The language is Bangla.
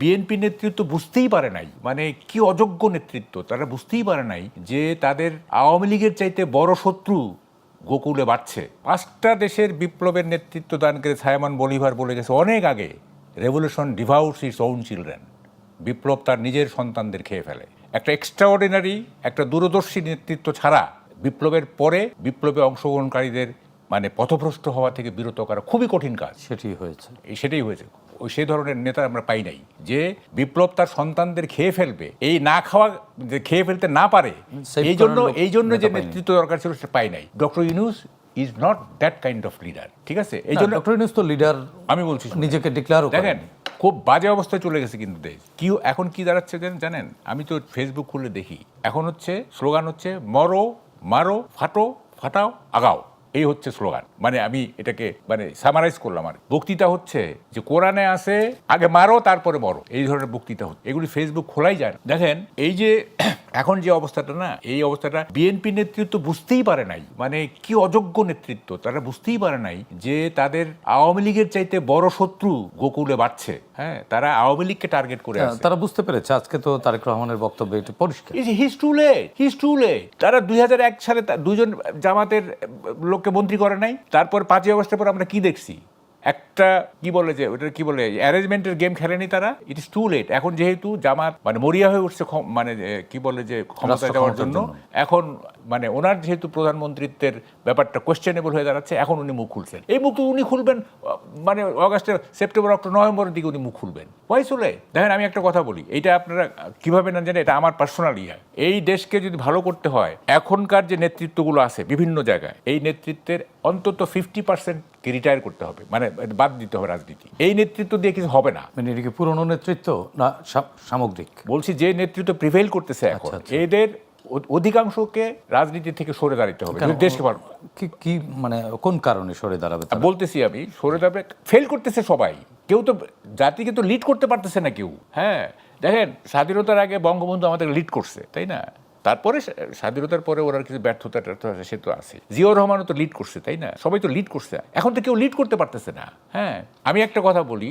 বিএনপি নেতৃত্ব বুঝতেই পারে নাই, মানে কি অযোগ্য নেতৃত্ব, তারা বুঝতেই পারে নাই যে তাদের আওয়ামী লীগের চাইতে বড় শত্রু গোকুলে বাড়ছে। 5টা দেশের বিপ্লবের নেতৃত্ব দান করে সাইমন বলিভার বলে গেছে অনেক আগে, revolution devours its own children. বিপ্লব তার নিজের সন্তানদের খেয়ে ফেলে। একটা এক্সট্রাঅর্ডিনারি, একটা দূরদর্শী নেতৃত্ব ছাড়া বিপ্লবের পরে বিপ্লবে অংশগ্রহণকারীদের মানে পথভ্রষ্ট হওয়া থেকে বিরত করা খুবই কঠিন কাজ। সেটাই হয়েছে। সেটাই হয়েছে। সেই ধরনের নেতা আমরা পাই নাই যে বিপ্লব তার সন্তানদের খেয়ে ফেলবে, এই না খাওয়া যে খেয়ে ফেলতে না পারে, এই জন্য যে নেতৃত্ব দরকার ছিল সেটা পাই নাই। Doctor Yunus is not that kind of leader. ঠিক আছে, এই জন্য ডক্টর ইউনূস তো লিডার, আমি বলছি নিজেকে ডিক্লেয়ার দেখেন খুব বাজে অবস্থায় চলে গেছে কিন্তু দেশ। কি এখন কি দাঁড়াচ্ছে জানেন? আমি তো ফেসবুক খুলে দেখি, এখন হচ্ছে স্লোগান হচ্ছে মরো মারো ফাটো ফাটাও আগাও, এই হচ্ছে স্লোগান। মানে আমি এটাকে মানে সামারাইজ করলাম। আর বক্তৃতা হচ্ছে যে কোরআনে আছে আগে মারো তারপরে মরো, এই ধরনের বক্তৃতা হচ্ছে। এগুলি ফেসবুক খোলাই যায়। দেখেন এই যে এখন যে অবস্থাটা না, এই অবস্থাটা বিএনপি নেতৃত্ব বুঝতেই পারে নাই, মানে কি অযোগ্য নেতৃত্ব, তারা বুঝতেই পারে নাই যে তাদের আওয়ামী লীগের চাইতে বড় শত্রু গোকুলে বাড়ছে। হ্যাঁ, তারা আওয়ামী লীগকে টার্গেট করে আছে। তারা বুঝতে পেরেছে। আজকে তো তারেক রহমানের বক্তব্য এটা পরিষ্কার। His too late. তারা 2001 সালে দুজন জামাতের লোককে মন্ত্রী করে নাই। তারপর 5ই আগস্টের পর আমরা কি দেখছি? একটা কি বলে যে ওটা কি বলে অ্যারেঞ্জমেন্টের গেম খেলেনি তারা। It is too late. এখন যেহেতু জামাত মানে মরিয়া হয়ে উঠছে, মানে কি বলে যে ক্ষমতায় যাওয়ার জন্য, এখন মানে ওনার যেহেতু প্রধানমন্ত্রিত্বের ব্যাপারটা কোয়েশ্চেনেবল হয়ে দাঁড়াচ্ছে, এখন উনি মুখ খুলছেন। এই মুখ তো উনি খুলবেন মানে অগাস্টে, সেপ্টেম্বর, অক্টোবর, নভেম্বরের দিকে উনি মুখ খুলবেন। ওয়াই চলে। দেখেন আমি একটা কথা বলি, এইটা আপনারা কিভাবে না জানেন, এটা আমার পার্সোনাল ইয়া। এই দেশকে যদি ভালো করতে হয়, এখনকার যে নেতৃত্বগুলো আছে বিভিন্ন জায়গায়, এই নেতৃত্বের অন্তত 50%কে রিটায়ার করতে হবে, মানে বাদ দিতে হবে রাজনীতি। এই নেতৃত্ব দিয়ে কিছু হবে না। মানে এটা কি পুরনো নেতৃত্ব না সামগ্রিক? বলছি যে নেতৃত্ব প্রিভেইল করতেছে এখন, এদের অধিকাংশকে রাজনীতি থেকে সরে দাঁড়াতে হবে দেশকে ভালো। কি মানে কোন কারণে সরে দাঁড়াবে বলতেছি আমি, সরে দাঁড়াবে। ফেল করতেছে সবাই, কেউ তো জাতিকে তো লিড করতে পারতেছে না কেউ। হ্যাঁ দেখেন, স্বাধীনতার আগে বঙ্গবন্ধু আমাদের লিড করছে, তাই না? তারপরে স্বাধীনতার পরে ওরা কিছু ব্যর্থতা আছে, সে তো আছে। জিয়াউর রহমানও তো লিড করছে, তাই না? সবাই তো লিড করছে। এখন তো কেউ লিড করতে পারতেছে না। হ্যাঁ, আমি একটা কথা বলি,